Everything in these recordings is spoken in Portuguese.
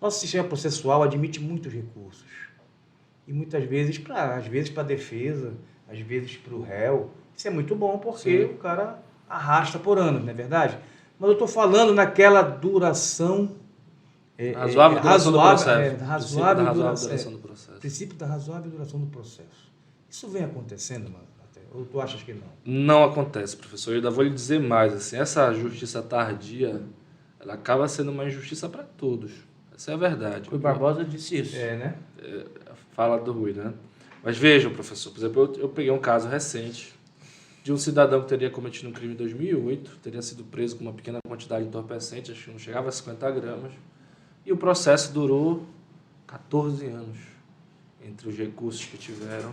Nosso sistema processual admite muitos recursos. E muitas vezes para a defesa, às vezes para o réu. Isso é muito bom porque o cara arrasta por ano, não é verdade? Mas eu estou falando naquela duração Razoável duração do processo. razoável duração do processo. Princípio da razoável duração do processo. Isso vem acontecendo, mano? Ou tu achas que não? Não acontece, professor. Eu ainda vou lhe dizer mais. Assim, essa justiça tardia, ela acaba sendo uma injustiça para todos. Essa é a verdade. Rui Barbosa disse isso. Né? Fala do Rui, né? Mas vejam, professor, por exemplo, eu peguei um caso recente de um cidadão que teria cometido um crime em 2008, teria sido preso com uma pequena quantidade de entorpecente, acho que não chegava a 50 gramas, e o processo durou 14 anos entre os recursos que tiveram.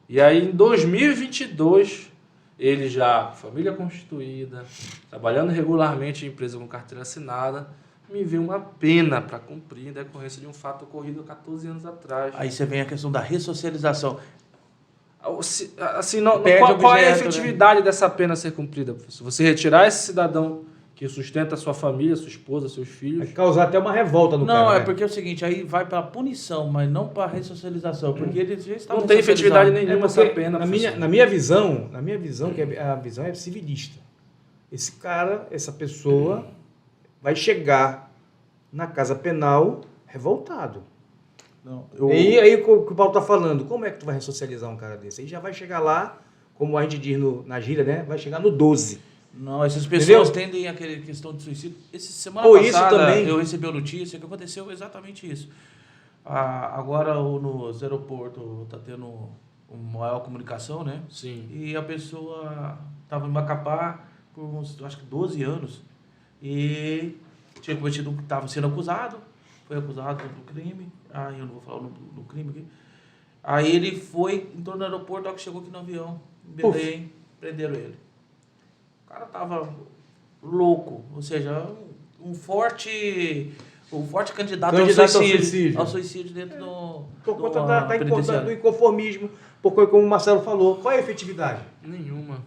E aí, em 2022, ele já, família constituída, trabalhando regularmente em empresa com carteira assinada, me veio uma pena para cumprir em decorrência de um fato ocorrido há 14 anos atrás. Aí você vem a questão da ressocialização. Assim, qual é a efetividade dessa pena ser cumprida, professor? Você retirar esse cidadão que sustenta a sua família, sua esposa, seus filhos... Vai causar até uma revolta no cara. Não, é porque é o seguinte, aí vai para punição, mas não para ressocialização, porque eles já estavam... Não tem efetividade nenhuma essa pena, na minha visão, que a visão é civilista. Esse cara, essa pessoa, vai chegar na casa penal revoltado. E aí o que o Paulo está falando, como é que tu vai ressocializar um cara desse? Aí já vai chegar lá, como a gente diz na gíria, né? Vai chegar no 12. Não, essas pessoas tendem àquela questão de suicídio. Semana passada isso também. Eu recebi a notícia que aconteceu exatamente isso. Agora no aeroporto está tendo uma maior comunicação, né? Sim. E a pessoa estava em Macapá por uns, acho que 12 anos. E tinha cometido, estava sendo acusado, foi acusado do crime. Eu não vou falar do crime aqui. Aí ele foi, entrou no aeroporto, que chegou aqui no avião, em Belém, prenderam ele. O cara tava louco, ou seja, um forte candidato ao suicídio dentro do por conta do inconformismo, porque como o Marcelo falou, qual é a efetividade? Nenhuma.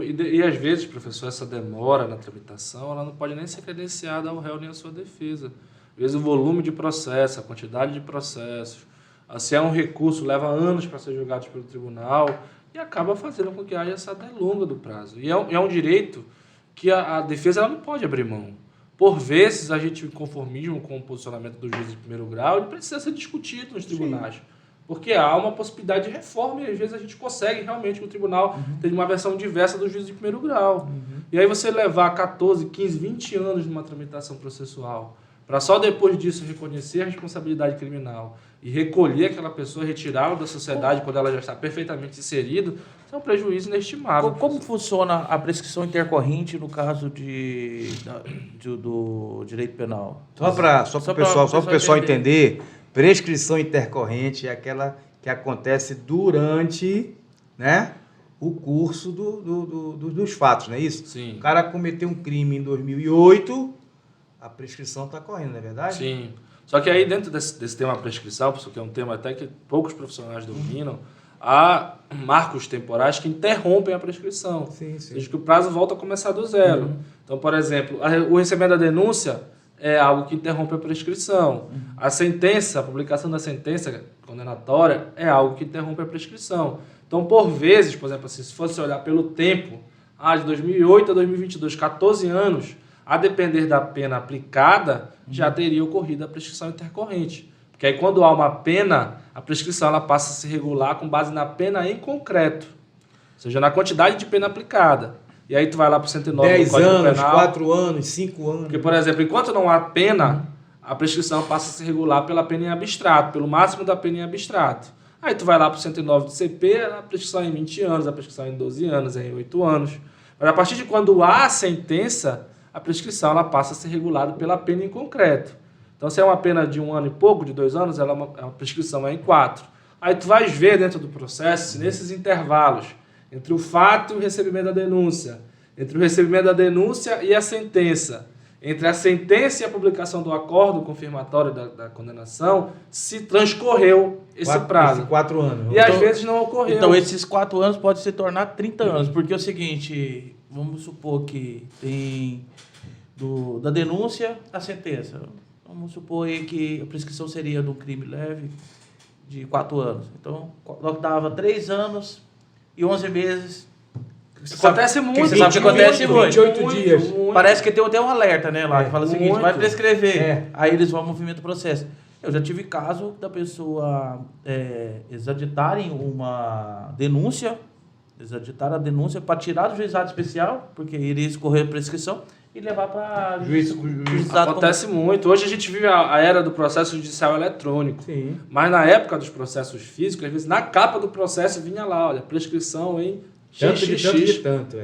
E às vezes, professor, essa demora na tramitação, ela não pode nem ser credenciada ao réu nem à sua defesa. Às vezes o volume de processo, a quantidade de processos, se é um recurso, leva anos para ser julgado pelo tribunal e acaba fazendo com que haja essa delonga do prazo. E é um direito que a defesa ela não pode abrir mão. Por vezes, a gente, em conformismo com o posicionamento do juiz de primeiro grau, ele precisa ser discutido nos tribunais. Sim. Porque há uma possibilidade de reforma e às vezes a gente consegue realmente que o tribunal tenha uma versão diversa do juiz de primeiro grau. E aí você levar 14, 15, 20 anos numa tramitação processual para só depois disso reconhecer a responsabilidade criminal e recolher aquela pessoa, retirá-la da sociedade quando ela já está perfeitamente inserida, isso é um prejuízo inestimável. Como funciona a prescrição intercorrente no caso do direito penal? Só para o pessoal entender, prescrição intercorrente é aquela que acontece durante, né, o curso dos fatos, não é isso? Sim. O cara cometeu um crime em 2008... A prescrição está correndo, não é verdade? Sim. Só que aí dentro desse tema prescrição, que é um tema até que poucos profissionais dominam, há marcos temporais que interrompem a prescrição. Sim. Desde que o prazo volta a começar do zero. Então, por exemplo, o recebimento da denúncia é algo que interrompe a prescrição. A sentença, a publicação da sentença condenatória é algo que interrompe a prescrição. Então, por vezes, por exemplo, assim, se fosse olhar pelo tempo, de 2008 a 2022, 14 anos, a depender da pena aplicada, já teria ocorrido a prescrição intercorrente. Porque aí, quando há uma pena, a prescrição ela passa a se regular com base na pena em concreto. Ou seja, na quantidade de pena aplicada. E aí tu vai lá para o 109 do Código Penal. 10 anos, 4 anos, 5 anos. Porque, por exemplo, enquanto não há pena, a prescrição passa a se regular pela pena em abstrato, pelo máximo da pena em abstrato. Aí tu vai lá para o 109 do CP, a prescrição é em 20 anos, a prescrição é em 12 anos, é em 8 anos. Mas a partir de quando há a sentença, a prescrição ela passa a ser regulada pela pena em concreto. Então, se é uma pena de 1 ano e pouco, de 2 anos, a prescrição é em 4. Aí tu vais ver dentro do processo, nesses intervalos, entre o fato e o recebimento da denúncia, entre o recebimento da denúncia e a sentença, entre a sentença e a publicação do acordo confirmatório da condenação, se transcorreu esse prazo. 4 anos. E às vezes não ocorreu. Então, esses 4 anos podem se tornar 30 anos, porque é o seguinte, vamos supor que tem da denúncia à sentença. Vamos supor aí que a prescrição seria de um crime leve de 4 anos. Então, dava 3 anos e 11 meses. Acontece muito. Você sabe que acontece muito. 28 dias. Parece que tem até um alerta, né, lá, que fala o seguinte, muito. vai prescrever. É. Aí eles vão movimentar o processo. Eu já tive caso da pessoa eles editarem uma denúncia, eles editaram a denúncia para tirar do juizado especial, porque iria escorrer a prescrição, e levar para juizado. Acontece muito. Hoje a gente vive a era do processo judicial eletrônico. Sim. Mas na época dos processos físicos, às vezes na capa do processo vinha lá, olha, prescrição em Tanto de tanto de XXX, tanto,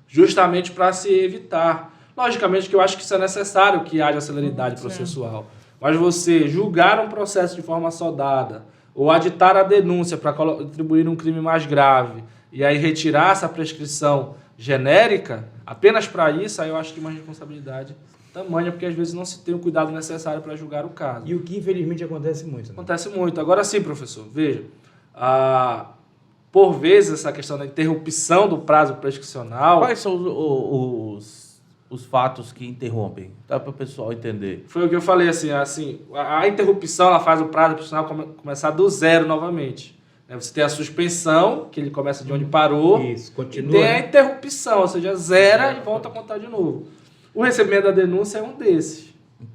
justamente para se evitar. Logicamente que eu acho que isso é necessário que haja celeridade processual. Mas você julgar um processo de forma soldada ou aditar a denúncia para atribuir um crime mais grave e aí retirar essa prescrição genérica, apenas para isso, aí eu acho que uma responsabilidade tamanha, porque às vezes não se tem o cuidado necessário para julgar o caso. E o que infelizmente acontece muito. Né? Acontece muito. Agora sim, professor, veja, por vezes essa questão da interrupção do prazo prescricional... Quais são os fatos que interrompem? Dá para o pessoal entender. Foi o que eu falei, assim, a interrupção ela faz o prazo prescricional começar do zero novamente. Você tem a suspensão, que ele começa de onde parou, Isso, continua. e tem a interrupção, ou seja, zera e volta a contar de novo. O recebimento da denúncia é um desses. Ou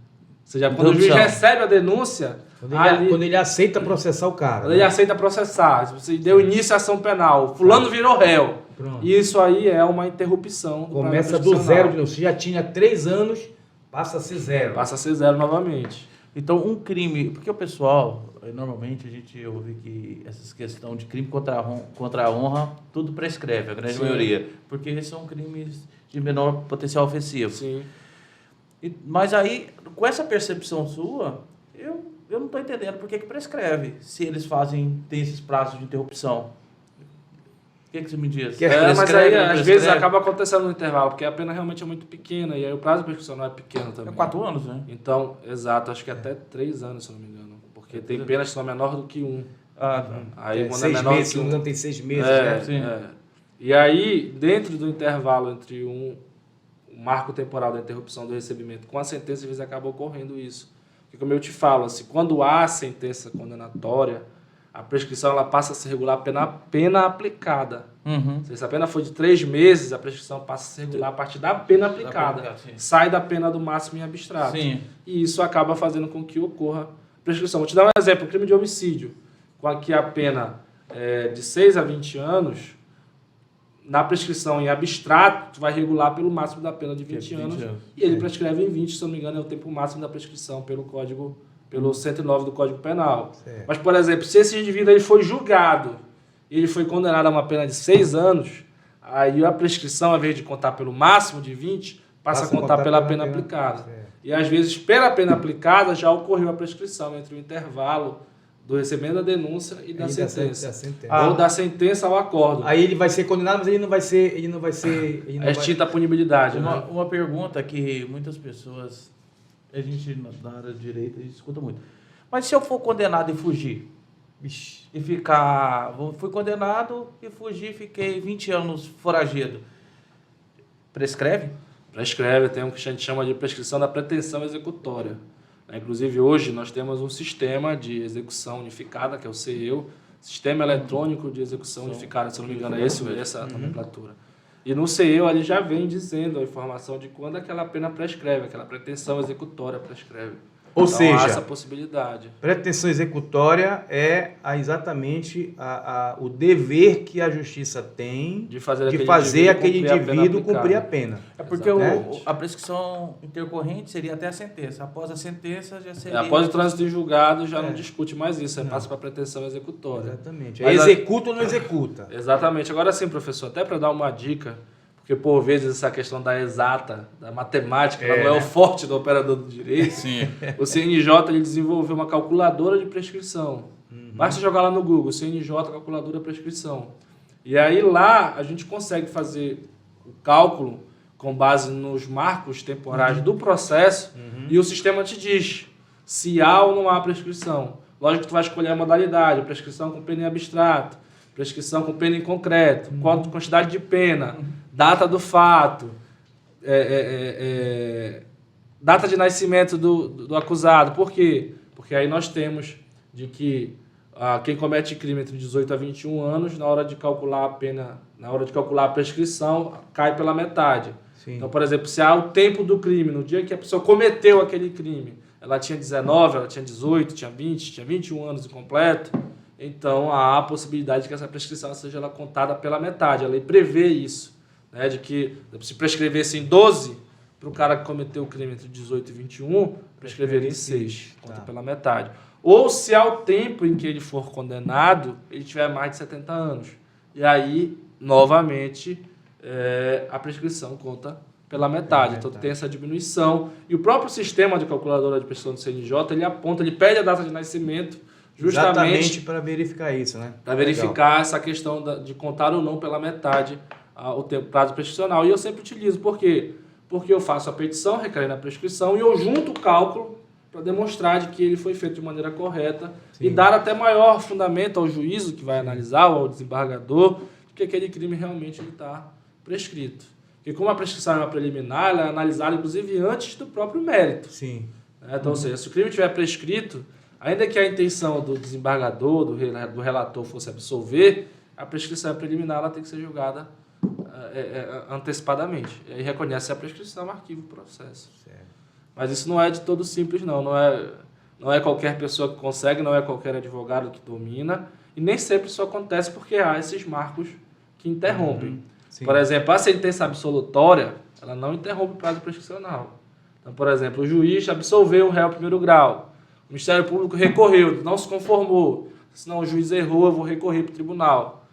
seja, quando o juiz recebe a denúncia... Quando ele aceita processar o cara. Quando ele aceita processar, você deu início à ação penal, fulano virou réu. Pronto. Isso aí é uma interrupção. Começa do zero de novo. Se já tinha 3 anos, passa a ser zero. Passa a ser zero novamente. Então, um crime... Porque o pessoal, normalmente, a gente ouve que essas questões de crime contra a honra, tudo prescreve, a grande maioria. Porque são crimes de menor potencial ofensivo. Sim. Mas aí, com essa percepção sua, eu não estou entendendo por que prescreve, se eles tem esses prazos de interrupção. O que você me diz? Mas aí, às vezes, acaba acontecendo no intervalo, porque a pena realmente é muito pequena, e aí o prazo prescricional é pequeno também. É 4 anos, né? Então, exato, acho que até 3 anos, se eu não me engano. Porque tem penas que são menor do que 1. Ah, tá. Aí, quando 6 é menor meses, do que 1, não tem 6 meses, né? Sim. E aí, dentro do intervalo entre o marco temporal da interrupção do recebimento com a sentença, às vezes acaba ocorrendo isso. Porque, como eu te falo, assim, quando há sentença condenatória, a prescrição ela passa a se regular a pena aplicada. Uhum. Se a pena for de 3 meses, a prescrição passa a se regular a partir da pena aplicada. Sai da pena do máximo em abstrato. Sim. E isso acaba fazendo com que ocorra prescrição. Vou te dar um exemplo. O crime de homicídio, com aqui a pena de 6 a 20 anos, na prescrição em abstrato, tu vai regular pelo máximo da pena de 20 anos. E ele prescreve em 20, se não me engano, é o tempo máximo da prescrição pelo 109 do Código Penal. Certo. Mas, por exemplo, se esse indivíduo ele foi julgado e ele foi condenado a uma pena de 6 anos, aí a prescrição, ao invés de contar pelo máximo de 20, passa a contar pela pena aplicada. Certo. E, às vezes, pela pena aplicada, já ocorreu a prescrição entre o intervalo do recebimento da denúncia e da sentença. Ou da sentença ao acordo. Aí ele vai ser condenado, mas ele não vai ser... É extinta a punibilidade. Uma pergunta que muitas pessoas, a gente na área de direito, a gente escuta muito. Mas se eu for condenado e fugir? Vixe. E fui condenado e fugi, fiquei 20 anos foragido. Prescreve? Prescreve, tem o que a gente chama de prescrição da pretensão executória. Inclusive, hoje, nós temos um sistema de execução unificada, que é o CEU, Sistema Eletrônico de Execução Unificada, se não me engano, é essa nomenclatura. E no CEU, ele já vem dizendo a informação de quando aquela pena prescreve, aquela pretensão executória prescreve. Ou então, seja, há essa possibilidade. Pretensão executória é exatamente o dever que a justiça tem De fazer aquele indivíduo cumprir a pena. É porque Exatamente. a prescrição intercorrente seria até a sentença. Após a sentença já seria... Após o trânsito em julgado, já não discute mais isso, aí passa para a pretensão executória. Exatamente. Mas Executa ou não executa? Exatamente. Agora sim, professor, até para dar uma dica, porque por vezes essa questão da exata, da matemática, ela não é o forte do operador do direito. Sim. O CNJ ele desenvolveu uma calculadora de prescrição. Basta jogar lá no Google, CNJ, calculadora de prescrição. E aí lá a gente consegue fazer o cálculo com base nos marcos temporais do processo e o sistema te diz se há ou não há prescrição. Lógico que tu vai escolher a modalidade, prescrição com pena em abstrato, prescrição com pena em concreto, quantidade de pena, data do fato, Data de nascimento do acusado. Por quê? Porque aí nós temos de que quem comete crime entre 18 a 21 anos, na hora de calcular a pena, na hora de calcular a prescrição, cai pela metade. Sim. Então, por exemplo, se há o tempo do crime, no dia que a pessoa cometeu aquele crime, ela tinha 19, ela tinha 18, tinha 20, tinha 21 anos incompleto, então há a possibilidade de que essa prescrição seja ela contada pela metade. A lei prevê isso, né, de que se prescrevesse em 12, para o cara que cometeu o crime entre 18 e 21, prescreveria em 6, conta pela metade. Ou se ao tempo em que ele for condenado, ele tiver mais de 70 anos. E aí, novamente, a prescrição conta pela metade. Então tem essa diminuição. E o próprio sistema de calculadora de prescrição do CNJ, ele aponta, ele pede a data de nascimento justamente para verificar isso, né? Para verificar essa questão de contar ou não pela metade o tempo prazo prescricional. E eu sempre utilizo. Por quê? Porque eu faço a petição, requerendo a prescrição, e eu junto o cálculo para demonstrar de que ele foi feito de maneira correta. Sim. E dar até maior fundamento ao juízo que vai analisar, ou ao desembargador, de que aquele crime realmente está prescrito. Porque como a prescrição é uma preliminar, ela é analisada, inclusive, antes do próprio mérito. Sim. Então, ou seja, se o crime estiver prescrito, ainda que a intenção do desembargador, do relator fosse absolver, a prescrição preliminar ela tem que ser julgada antecipadamente. E aí reconhece a prescrição, arquiva o processo. Certo. Mas isso não é de todo simples, não. Não é qualquer pessoa que consegue, não é qualquer advogado que domina. E nem sempre isso acontece porque há esses marcos que interrompem. Por exemplo, a sentença absolutória, ela não interrompe o prazo prescricional. Então, por exemplo, o juiz absolveu o réu primeiro grau. O Ministério Público recorreu, não se conformou. Senão o juiz errou, eu vou recorrer para o tribunal.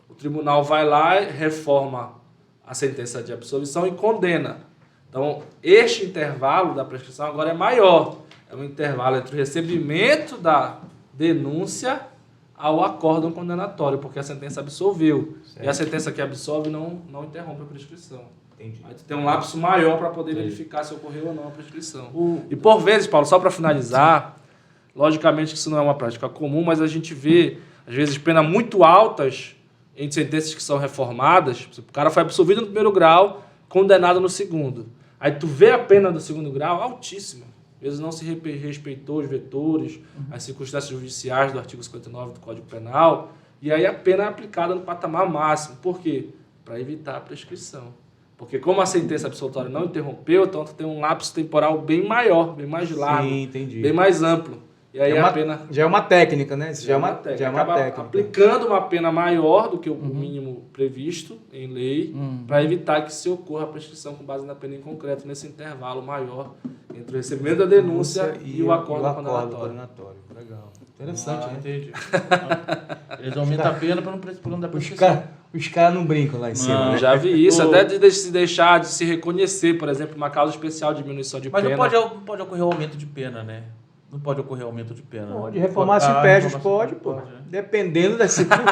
O tribunal vai lá, reforma a sentença de absolvição e condena. Então, este intervalo da prescrição agora é maior. É um intervalo entre o recebimento da denúncia ao acórdão condenatório, porque a sentença absolveu. Certo. E a sentença que absolve não interrompe a prescrição. Entendi. Aí tu tem um lapso maior para poder verificar se ocorreu ou não a prescrição. E por vezes, Paulo, só para finalizar, logicamente que isso não é uma prática comum, mas a gente vê, às vezes, penas muito altas em sentenças que são reformadas. O cara foi absolvido no primeiro grau, condenado no segundo. Aí tu vê a pena do segundo grau altíssima. Às vezes não se respeitou os vetores, as circunstâncias judiciais do artigo 59 do Código Penal, e aí a pena é aplicada no patamar máximo. Por quê? Para evitar a prescrição. Porque como a sentença absolutória não interrompeu, então tu tem um lapso temporal bem maior, bem mais largo, bem mais amplo. E aí a pena... Já é uma técnica, né? Já é uma técnica. Aplicando uma pena maior do que o mínimo previsto em lei, para evitar que se ocorra a prescrição com base na pena em concreto, nesse intervalo maior entre o recebimento da denúncia e o acordo condenatório. Legal. Interessante, né? Entendi. Eles aumentam a pena para não dar prescrição. Os caras não brincam lá em cima. Né? Já vi isso, até de se deixar de se reconhecer, por exemplo, uma causa especial de diminuição de pena. Mas não pode ocorrer o aumento de pena, né? Não pode ocorrer aumento de pena. Pode, reformar se pede, pode, pô. Dependendo da situação.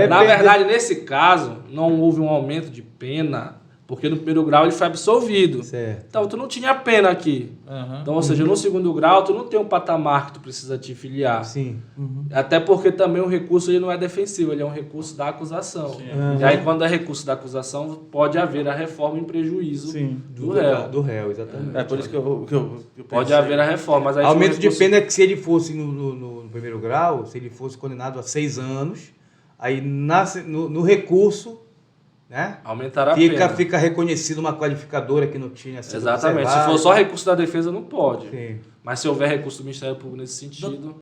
Na verdade, nesse caso, não houve um aumento de pena, porque no primeiro grau ele foi absolvido. Certo. Então, tu não tinha pena aqui. Então, ou seja, no segundo grau, tu não tem um patamar que tu precisa te filiar. Sim. Até porque também o recurso ele não é defensivo, ele é um recurso da acusação. E aí, quando é recurso da acusação, pode haver a reforma em prejuízo do réu. Do réu, exatamente. É por isso que eu pode haver a reforma. Mas aí aumento de pena é que se ele fosse no primeiro grau, se ele fosse condenado a 6 anos, aí no recurso, né? Aumentará a pena. Fica reconhecido uma qualificadora que não tinha sido Exatamente. observada. Se for só recurso da defesa, não pode. Sim. Mas se houver recurso do Ministério Público nesse sentido...